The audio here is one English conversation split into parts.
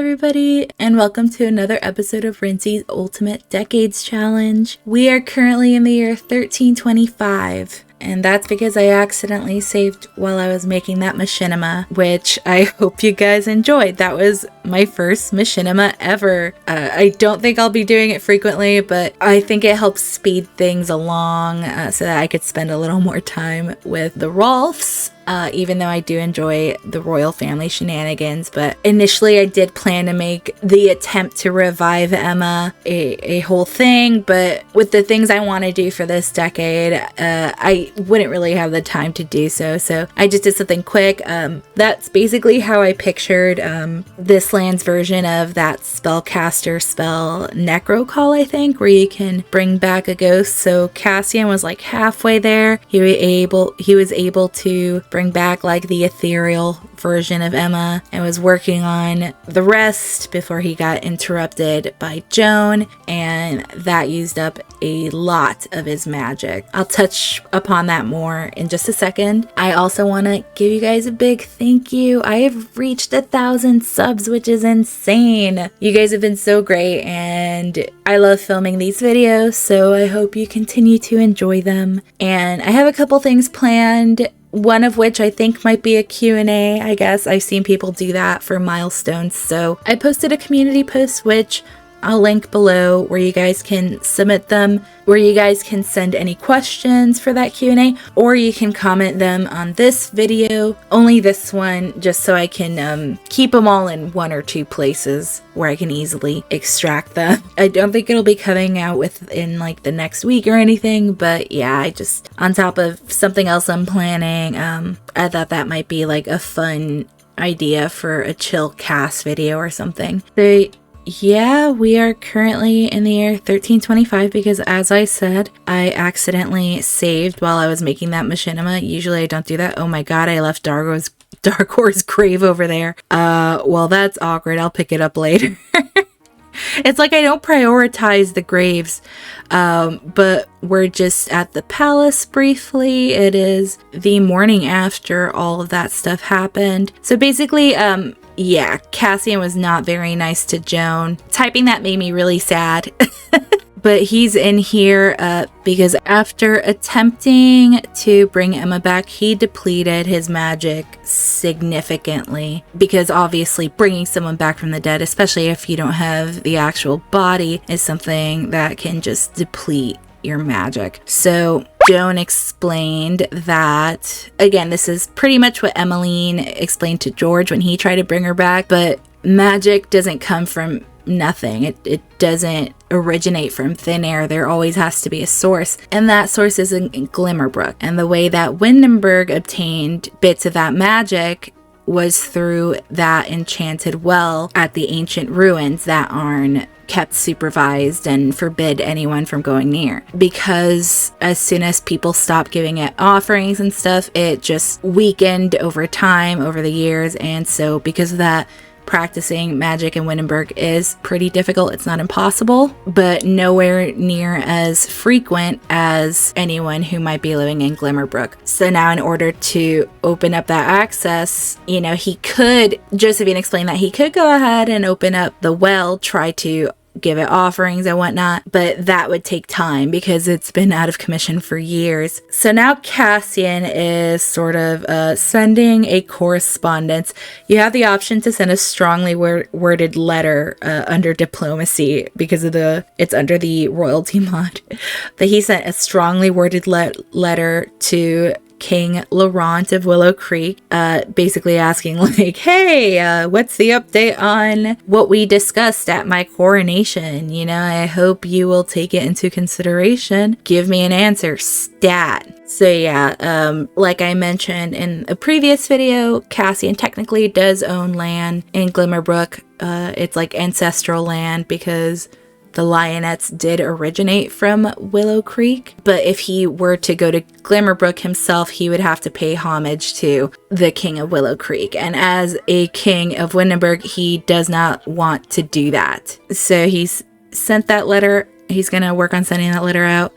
everybody, and welcome to another episode of Rinsee's Ultimate Decades Challenge. We are currently in the year 1325, and that's because I accidentally saved while I was making that machinima, which I hope you guys enjoyed. That was my first machinima ever. I don't think I'll be doing it frequently, but I think it helps speed things along so that I could spend a little more time with the Rolfs. Even though I do enjoy the royal family shenanigans, but initially I did plan to make the attempt to revive Emma a whole thing, but with the things I want to do for this decade, I wouldn't really have the time to do so I just did something quick. That's basically how I pictured this land's version of that spellcaster spell Necro Call, I think, where you can bring back a ghost. So Cassian was like halfway there. He was able to bring back like the ethereal version of Emma and was working on the rest before he got interrupted by Joan, and that used up a lot of his magic. I'll touch upon that more in just a second. I also want to give you guys a big thank you. I have reached 1,000 subs, which is insane. You guys have been so great, and I love filming these videos, so I hope you continue to enjoy them. And I have a couple things planned, one of which I think might be a Q&A, I guess. I've seen people do that for milestones. So I posted a community post, which I'll link below, where you guys can submit them, where you guys can send any questions for that Q&A, or you can comment them on this video, only this one, just so I can keep them all in one or two places where I can easily extract them. I don't think it'll be coming out within like the next week or anything, but yeah, I just, on top of something else I'm planning, I thought that might be like a fun idea for a chill cast video or something. Yeah, we are currently in the year 1325 because, as I said, I accidentally saved while I was making that machinima. Usually I don't do that. Oh my god, I left Dargor's grave over there. Well, that's awkward. I'll pick it up later. It's like I don't prioritize the graves, but we're just at the palace briefly. It is the morning after all of that stuff happened. So basically, yeah, Cassian was not very nice to Joan. Typing that made me really sad. But he's in here because after attempting to bring Emma back, he depleted his magic significantly. Because obviously bringing someone back from the dead, especially if you don't have the actual body, is something that can just deplete your magic. So Joan explained that, again, this is pretty much what Emmeline explained to George when he tried to bring her back, but magic doesn't come from nothing. It doesn't originate from thin air. There always has to be a source, and that source is in Glimmerbrook. And the way that Windenburg obtained bits of that magic was through that enchanted well at the ancient ruins that Arn kept supervised and forbid anyone from going near, because as soon as people stopped giving it offerings and stuff, it just weakened over time, over the years. And so because of that, practicing magic in Windenburg is pretty difficult. It's not impossible, but nowhere near as frequent as anyone who might be living in Glimmerbrook. So now, in order to open up that access, he could, Josephine explained that he could go ahead and open up the well, try to give it offerings and whatnot, but that would take time because it's been out of commission for years. So now Cassian is sort of sending a correspondence. You have the option to send a strongly worded letter under diplomacy because of it's under the royalty mod. But he sent a strongly worded letter to King Laurent of Willow Creek, basically asking like, hey, what's the update on what we discussed at my coronation? I hope you will take it into consideration. Give me an answer, stat. So yeah, like I mentioned in a previous video, Cassian technically does own land in Glimmerbrook. It's like ancestral land because the Lionettes did originate from Willow Creek, but if he were to go to Glimmerbrook himself, he would have to pay homage to the King of Willow Creek. And as a King of Windenburg, he does not want to do that. So he's sent that letter. He's going to work on sending that letter out.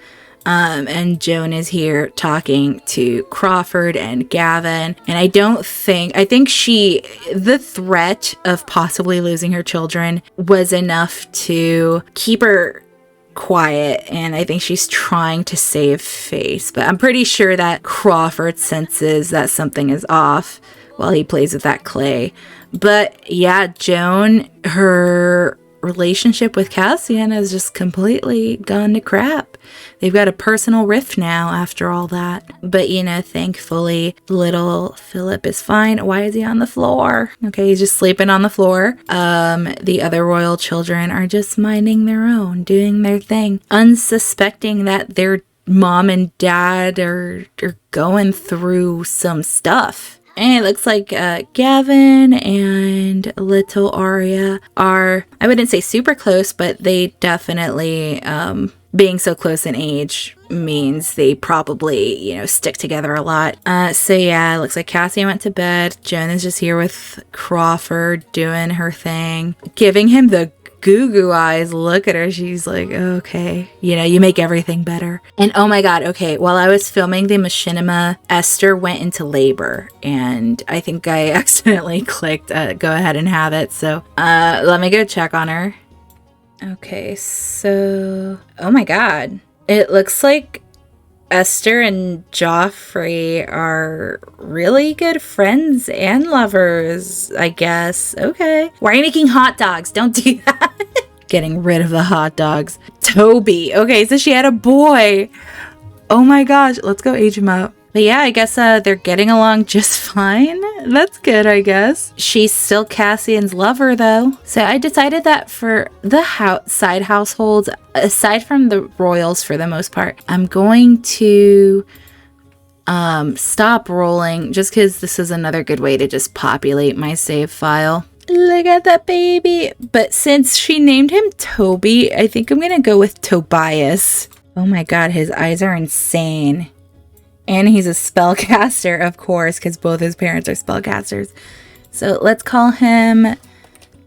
And Joan is here talking to Crawford and Gavin. And I think the threat of possibly losing her children was enough to keep her quiet, and I think she's trying to save face, but I'm pretty sure that Crawford senses that something is off while he plays with that clay. But yeah, Joan, her relationship with Cassian has just completely gone to crap. They've got a personal rift now after all that. But thankfully little Philip is fine. Why is he on the floor? Okay, he's just sleeping on the floor. The other royal children are just minding their own, doing their thing, unsuspecting that their mom and dad are going through some stuff. And it looks like Gavin and little Arya are, I wouldn't say super close, but they definitely, being so close in age means they probably, stick together a lot. So yeah, it looks like Cassian went to bed. Joan is just here with Crawford doing her thing, giving him the goo eyes. Look at her. She's like, okay, you make everything better. And oh my god, okay, while I was filming the Machinima, Esther went into labor, and I think I accidentally clicked go ahead and have it. So let me go check on her. Okay, so oh my god, it looks like Esther and Joffrey are really good friends and lovers, I guess. Okay. Why are you making hot dogs? Don't do that. Getting rid of the hot dogs. Toby. Okay, so she had a boy. Oh my gosh. Let's go age him up. But yeah, I guess they're getting along just fine. That's good, I guess. She's still Cassian's lover, though. So I decided that for the side households, aside from the royals for the most part, I'm going to stop rolling just because this is another good way to just populate my save file. Look at that baby. But since she named him Toby, I think I'm going to go with Tobias. Oh my god, his eyes are insane. And he's a spellcaster, of course, because both his parents are spellcasters. So let's call him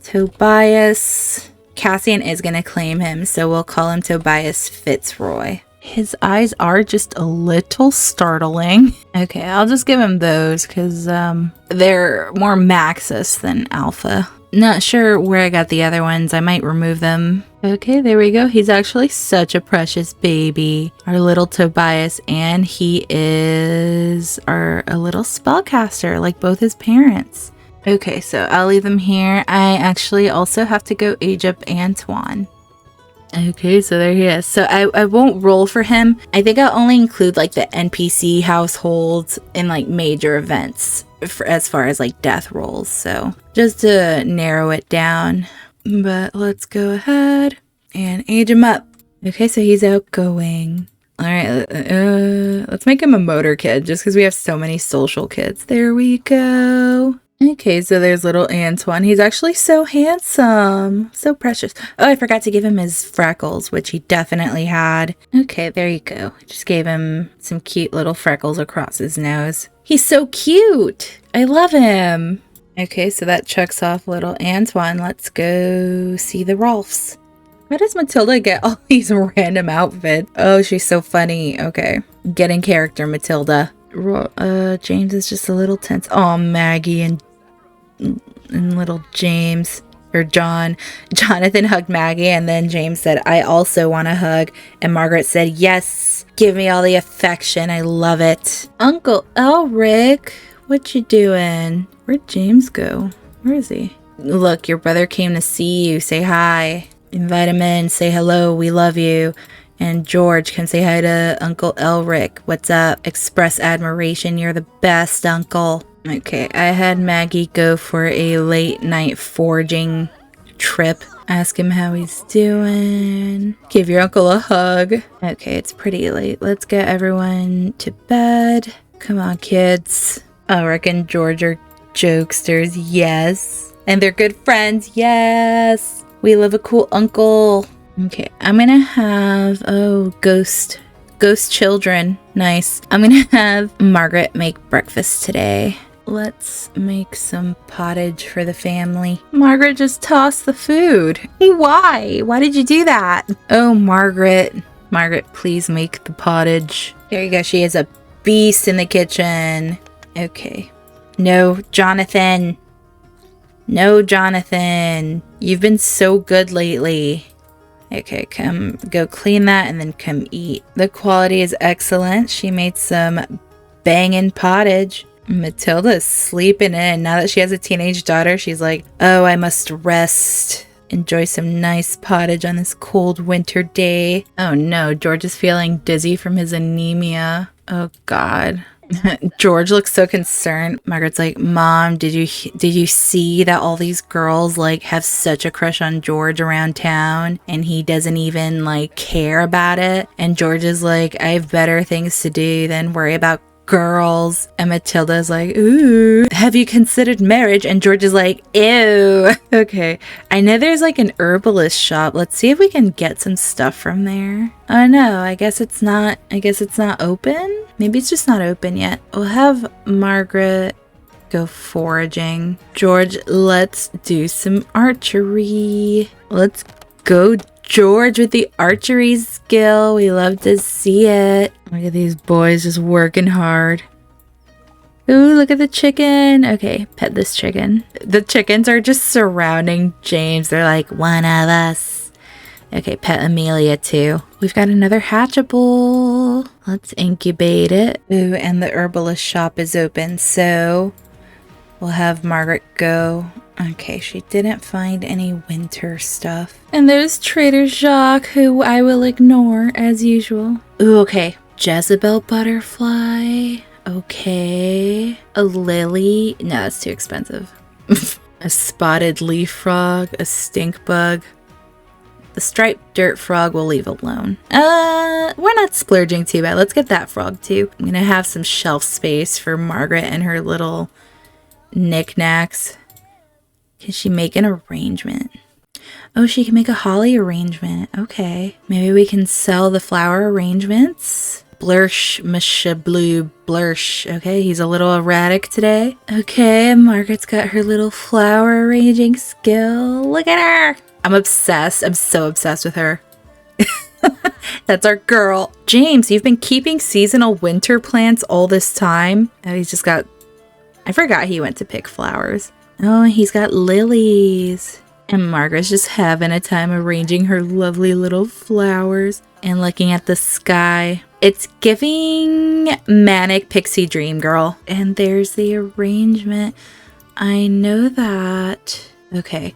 Tobias. Cassian is going to claim him, so we'll call him Tobias Fitzroy. His eyes are just a little startling. Okay, I'll just give him those because they're more Maxis than Alpha. Not sure where I got the other ones. I might remove them. Okay, there we go. He's actually such a precious baby. Our little Tobias, and he is a little spellcaster like both his parents. Okay, so I'll leave them here. I actually also have to go age up Antoine. Okay, so there he is. So I won't roll for him. I think I'll only include like the NPC households in like major events as far as like death rolls. So just to narrow it down. But let's go ahead and age him up. Okay, so he's outgoing. All right, let's make him a motor kid just because we have so many social kids. There we go. Okay, so there's little Antoine. He's actually so handsome. So precious. Oh, I forgot to give him his freckles, which he definitely had. Okay, there you go. Just gave him some cute little freckles across his nose. He's so cute. I love him. Okay, so that checks off little Antoine. Let's go see the Rolfs. Why does Matilda get all these random outfits? Oh, she's so funny. Okay, get in character, Matilda. James is just a little tense. Oh, Maggie and little James, or Jonathan hugged Maggie, and then James said, I also want a hug, and Margaret said, yes, give me all the affection, I love it. Uncle Elric, what you doing? Where'd James go? Where is he? Look, your brother came to see you, say hi, invite him in, say hello, we love you. And George, can say hi to Uncle Elric. What's up? Express admiration. You're the best, Uncle. Okay, I had Maggie go for a late night foraging trip. Ask him how he's doing. Give your uncle a hug. Okay, it's pretty late. Let's get everyone to bed. Come on, kids. Elric and George are jokesters. Yes. And they're good friends. Yes. We love a cool uncle. Okay, I'm gonna have, ghost children. Nice. I'm gonna have Margaret make breakfast today. Let's make some pottage for the family. Margaret just tossed the food. Why? Why did you do that? Oh, Margaret. Margaret, please make the pottage. There you go. She is a beast in the kitchen. Okay. No, Jonathan. No, Jonathan. You've been so good lately. Okay, come go clean that and then come eat. The quality is excellent. She made some bangin' pottage. Matilda's sleeping in. Now that she has a teenage daughter, she's like, oh, I must rest. Enjoy some nice pottage on this cold winter day. Oh no, George is feeling dizzy from his anemia. Oh God. George looks so concerned. Margaret's like, Mom, did you see that all these girls like have such a crush on George around town and he doesn't even like care about it? And George is like, I have better things to do than worry about girls. And Matilda's like, ooh, have you considered marriage? And George is like, ew. Okay, I know there's like an herbalist shop. Let's see if we can get some stuff from there. Oh no, I guess it's not open. Maybe it's just not open yet. We'll have Margaret go foraging. George, let's do some archery. Let's go, George, with the archery skill. We love to see it. Look at these boys just working hard. Ooh, look at the chicken. Okay, pet this chicken. The chickens are just surrounding James. They're like, one of us. Okay, pet Amelia too. We've got another hatchable. Let's incubate it. Ooh, and the herbalist shop is open, so we'll have Margaret go. Okay, she didn't find any winter stuff. And there's Trader Jacques, who I will ignore as usual. Ooh, okay. Jezebel butterfly. Okay. A lily. No, that's too expensive. A spotted leaf frog. A stink bug. The striped dirt frog we'll leave alone. We're not splurging too bad. Let's get that frog too. I'm gonna have some shelf space for Margaret and her little knickknacks. Can she make an arrangement? Oh, she can make a holly arrangement. Okay. Maybe we can sell the flower arrangements. Blursh, Misha Blue, Blursh. Okay, he's a little erratic today. Okay, Margaret's got her little flower arranging skill. Look at her! I'm obsessed. I'm so obsessed with her. That's our girl. James, you've been keeping seasonal winter plants all this time. Oh, he's just got... I forgot he went to pick flowers. Oh, he's got lilies. And Margaret's just having a time arranging her lovely little flowers and looking at the sky. It's giving manic pixie dream girl. And there's the arrangement. I know that. Okay.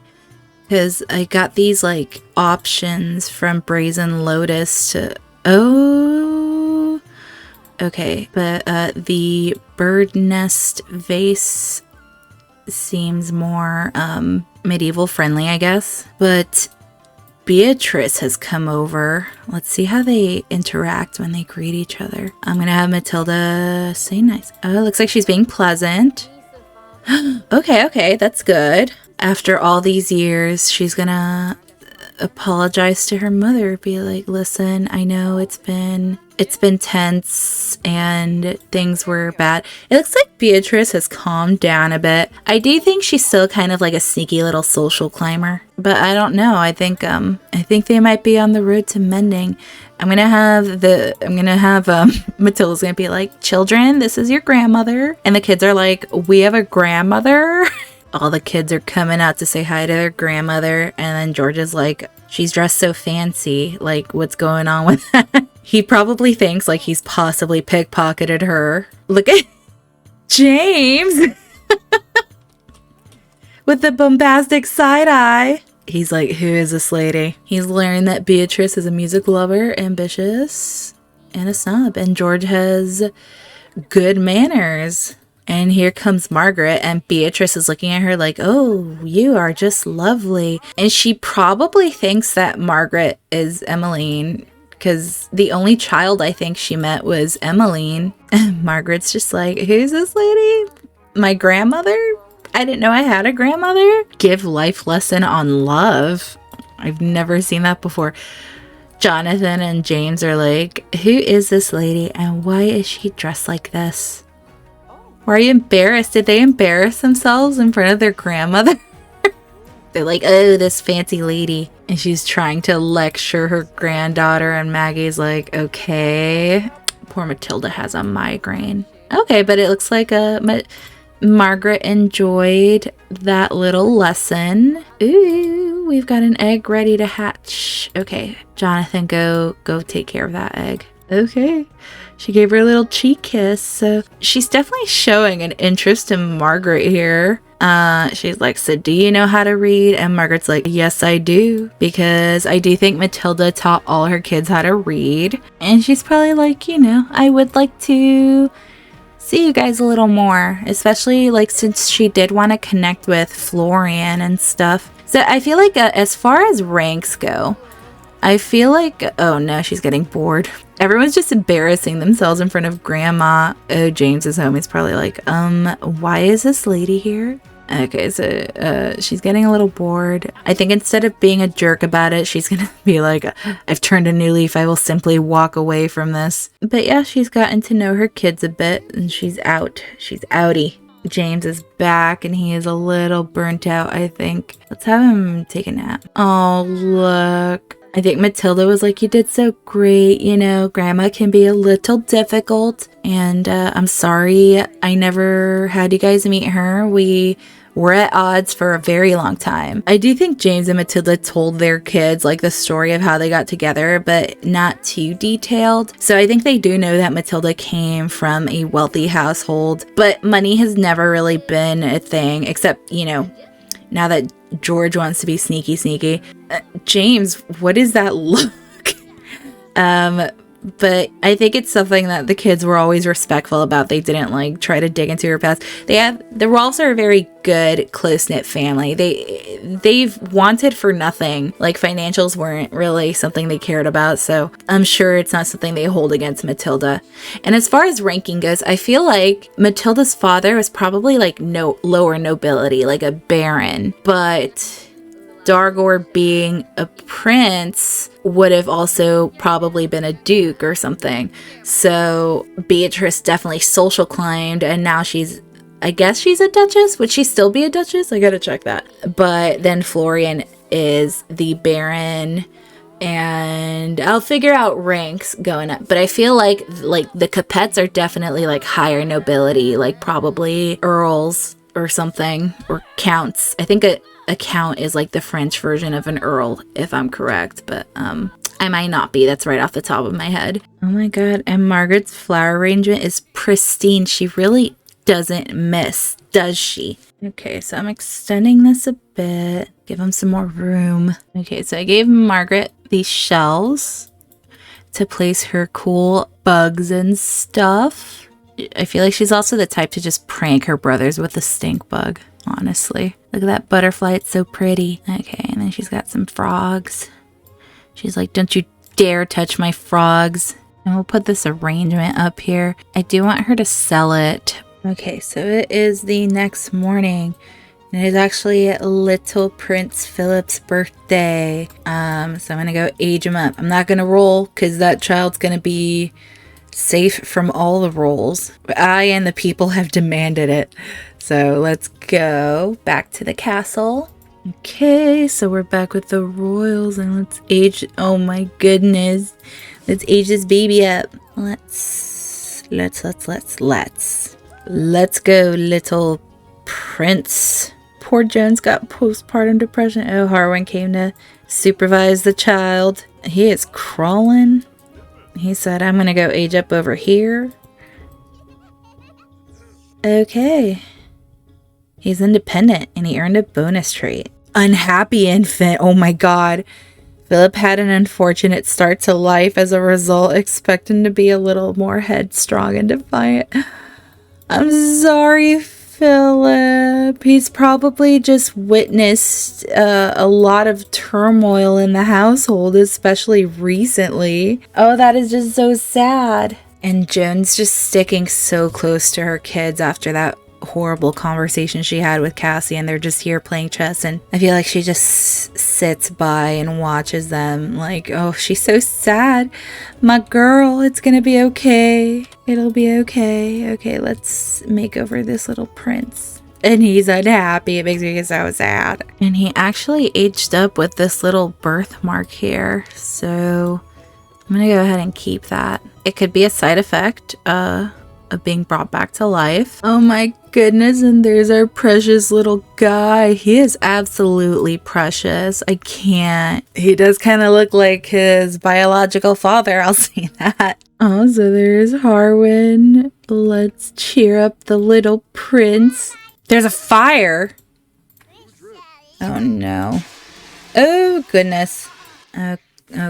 Because I got these like options from Brazen Lotus to... Oh. Okay. But the bird nest vase seems more medieval friendly, I guess. But Beatrice has come over. Let's see how they interact when they greet each other. I'm gonna have Matilda say nice. Oh, it looks like she's being pleasant. Okay, that's good. After all these years, she's gonna apologize to her mother. Be like, listen, I know it's been tense and things were bad. It looks like Beatrice has calmed down a bit. I do think she's still kind of like a sneaky little social climber, but I don't know. I think they might be on the road to mending. Matilda's gonna be like, children, this is your grandmother. And the kids are like, we have a grandmother? All the kids are coming out to say hi to their grandmother. And then George is like, she's dressed so fancy. Like, what's going on with that? He probably thinks like he's possibly pickpocketed her. Look at James with the bombastic side eye. He's like, who is this lady? He's learned that Beatrice is a music lover, ambitious, and a snob. And George has good manners. And here comes Margaret, and Beatrice is looking at her like, oh, you are just lovely. And she probably thinks that Margaret is Emmeline, because the only child I think she met was Emmeline. And Margaret's just like, who's this lady? My grandmother? I didn't know I had a grandmother. Give life lesson on love. I've never seen that before. Jonathan and James are like, who is this lady and why is she dressed like this? Why are you embarrassed? Did they embarrass themselves in front of their grandmother? They're like, oh, this fancy lady. And she's trying to lecture her granddaughter, and Maggie's like, okay. Poor Matilda has a migraine. Okay, but it looks like Margaret enjoyed that little lesson. Ooh, we've got an egg ready to hatch. Okay, Jonathan, go take care of that egg. Okay. She gave her a little cheek kiss. So she's definitely showing an interest in Margaret here. She's like, so do you know how to read? And Margaret's like, yes, I do. Because I do think Matilda taught all her kids how to read. And she's probably like, I would like to see you guys a little more. Especially like since she did want to connect with Florian and stuff. So I feel like as far as ranks go, I feel like, oh no, she's getting bored. Everyone's just embarrassing themselves in front of Grandma. Oh, James is home. He's probably like, why is this lady here? Okay, so she's getting a little bored. I think instead of being a jerk about it, she's gonna be like, I've turned a new leaf. I will simply walk away from this. But yeah, she's gotten to know her kids a bit, and she's out. She's outie. James is back, and he is a little burnt out, I think. Let's have him take a nap. Oh, look. I think Matilda was like, you did so great, Grandma can be a little difficult, and I'm sorry I never had you guys meet her. We were at odds for a very long time. I do think James and Matilda told their kids like the story of how they got together, but not too detailed. So I think they do know that Matilda came from a wealthy household, but money has never really been a thing, except, now that George wants to be sneaky. James, what is that look? But I think it's something that the kids were always respectful about. They didn't like try to dig into her past. The Rolfs are a very good, close-knit family. They've wanted for nothing. Like financials weren't really something they cared about, so I'm sure it's not something they hold against Matilda. And as far as ranking goes, I feel like Matilda's father was probably like lower nobility, like a baron, but Dargor being a prince would have also probably been a duke or something. So Beatrice definitely social climbed, and now I guess she's a duchess. Would she still be a duchess? I gotta check that. But then Florian is the baron, and I'll figure out ranks going up. But I feel like the Capets are definitely like higher nobility, like probably earls or something, or counts. I think a count is like the French version of an earl, if I'm correct, but I might not be. That's right off the top of my head. Oh my god, and Margaret's flower arrangement is pristine. She really doesn't miss, does she? Okay, so I'm extending this a bit. Give them some more room. Okay, so I gave Margaret these shelves to place her cool bugs and stuff. I feel like she's also the type to just prank her brothers with a stink bug, honestly. Look at that butterfly, it's so pretty. Okay, and then she's got some frogs. She's like, don't you dare touch my frogs. And we'll put this arrangement up here. I do want her to sell it. Okay, so it is the next morning. And it is actually little Prince Philip's birthday. So I'm gonna go age him up. I'm not gonna roll because that child's gonna be safe from all the rolls. I and the people have demanded it. So let's go back to the castle. Okay, so we're back with the royals, and let's age. Oh my goodness. Let's age this baby up. Let's go, little prince. Poor Jones got postpartum depression. Oh, Harwin came to supervise the child. He is crawling. He said, I'm gonna go age up over here. Okay. He's independent, and he earned a bonus trait. Unhappy infant. Oh my god. Philip had an unfortunate start to life as a result. Expect him to be a little more headstrong and defiant. I'm sorry, Philip. He's probably just witnessed a lot of turmoil in the household, especially recently. Oh, that is just so sad. And Joan's just sticking so close to her kids after that horrible conversation she had with Cassie, and they're just here playing chess, and I feel like she just sits by and watches them like, oh, she's so sad. My girl, it's gonna be okay. It'll be okay. Okay, let's make over this little prince. and he's unhappy. It makes me so sad. And he actually aged up with this little birthmark here. So I'm gonna go ahead and keep that. It could be a side effect of being brought back to life. Oh my goodness, and there's our precious little guy. He is absolutely precious. I can't. He does kind of look like his biological father, I'll say that. Oh, so there's Harwin. Let's cheer up the little prince. There's a fire. Oh no. Oh goodness. Oh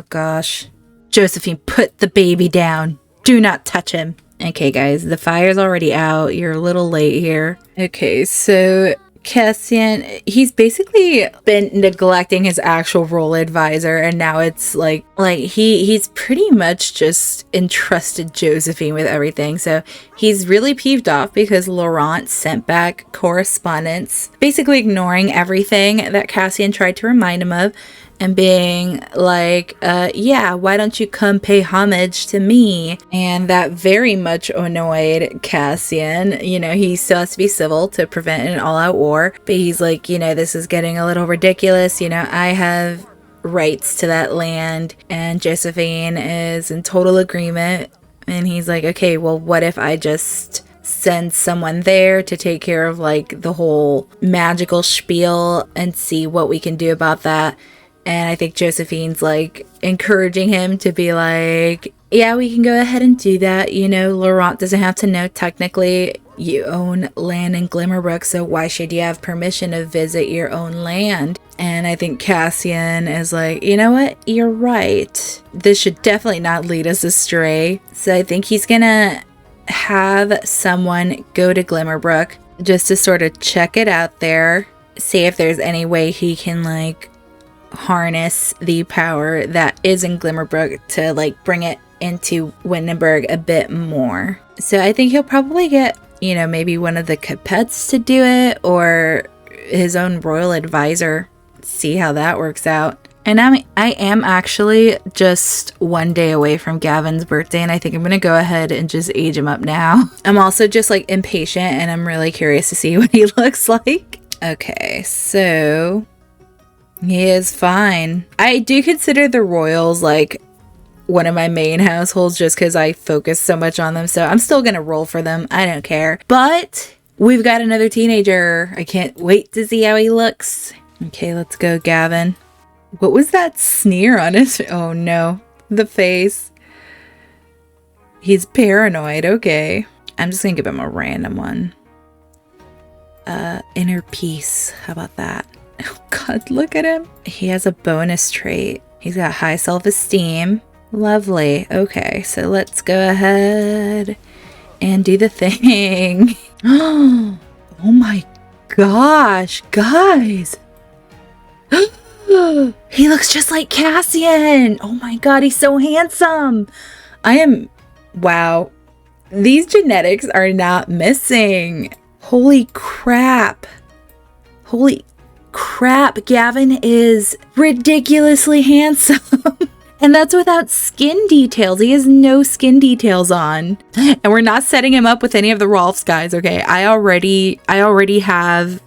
gosh. Josephine, put the baby down. Do not touch him. Okay, guys, the fire's already out. You're a little late here. Okay, so Cassian, he's basically been neglecting his actual role advisor, and now it's like he's pretty much just entrusted Josephine with everything. So he's really peeved off because Laurent sent back correspondence, basically ignoring everything that Cassian tried to remind him of, and being like, yeah, why don't you come pay homage to me? And that very much annoyed Cassian. You know, he still has to be civil to prevent an all-out war, but he's like, you know, this is getting a little ridiculous. You know, I have rights to that land, and Josephine is in total agreement. And he's like, okay, well, what if I just send someone there to take care of like the whole magical spiel and see what we can do about that? And I think Josephine's like encouraging him to be like, yeah, we can go ahead and do that. You know, Laurent doesn't have to know. Technically, you own land in Glimmerbrook, so why should you have permission to visit your own land? And I think Cassian is like, you know what? You're right. This should definitely not lead us astray. So I think he's gonna have someone go to Glimmerbrook just to sort of check it out there, see if there's any way he can like harness the power that is in Glimmerbrook to like bring it into Windenburg a bit more. So I think he'll probably get, you know, maybe one of the Capets to do it, or his own royal advisor. See how that works out. And I am actually just one day away from Gavin's birthday, and I think I'm gonna go ahead and just age him up now. I'm also just like impatient, and I'm really curious to see what he looks like. Okay, so he is fine. I do consider the royals like one of my main households just because I focus so much on them. So I'm still going to roll for them. I don't care. But we've got another teenager. I can't wait to see how he looks. Okay, let's go, Gavin. What was that sneer on his? Oh no, the face. He's paranoid. Okay. I'm just going to give him a random one. Inner peace. How about that? Oh God, look at him. He has a bonus trait. He's got high self-esteem. Lovely. Okay, so let's go ahead and do the thing. Oh my gosh, guys. He looks just like Cassian. Oh my God, he's so handsome. Wow. These genetics are not missing. Holy crap. Holy crap, Gavin is ridiculously handsome. And that's without skin details. He has no skin details on. And we're not setting him up with any of the Rolfs guys, okay? I already have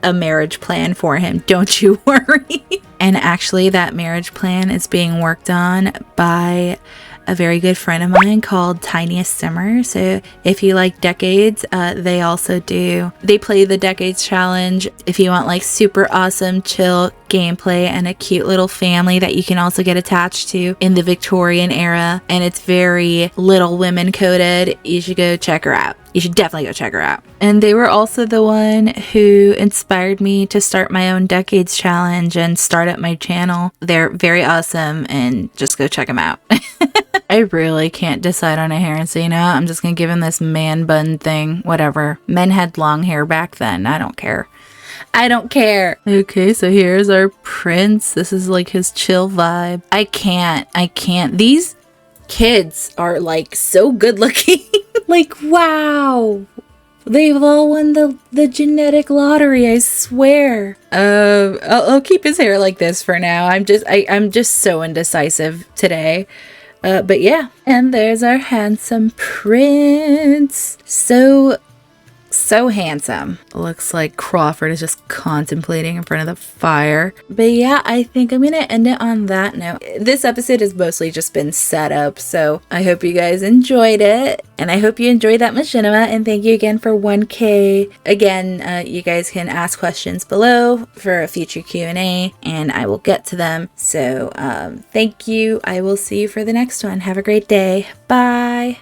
a marriage plan for him. Don't you worry. And actually, that marriage plan is being worked on by a very good friend of mine called Tiniest Simmer. So if you like Decades, they also do. They play the Decades challenge. If you want like super awesome, chill gameplay and a cute little family that you can also get attached to in the Victorian era, and it's very Little Women coded, you should go check her out. You should definitely go check her out. And they were also the one who inspired me to start my own Decades challenge and start up my channel. They're very awesome, and just go check them out. I really can't decide on a hair, and so you know, I'm just gonna give him this man bun thing. Whatever. Men had long hair back then. I don't care. I don't care. Okay, so here's our prince. This is like his chill vibe. I can't. These kids are like so good looking. Like, wow. They've all won the genetic lottery, I swear. I'll keep his hair like this for now. I'm just so indecisive today. But yeah. And there's our handsome prince. So so handsome. Looks like Crawford is just contemplating in front of the fire. But yeah, I think I'm gonna end it on that note. This episode has mostly just been set up, so I hope you guys enjoyed it, and I hope you enjoyed that machinima, and thank you again for 1K. Again, you guys can ask questions below for a future Q&A, and I will get to them. So thank you. I will see you for the next one. Have a great day. Bye.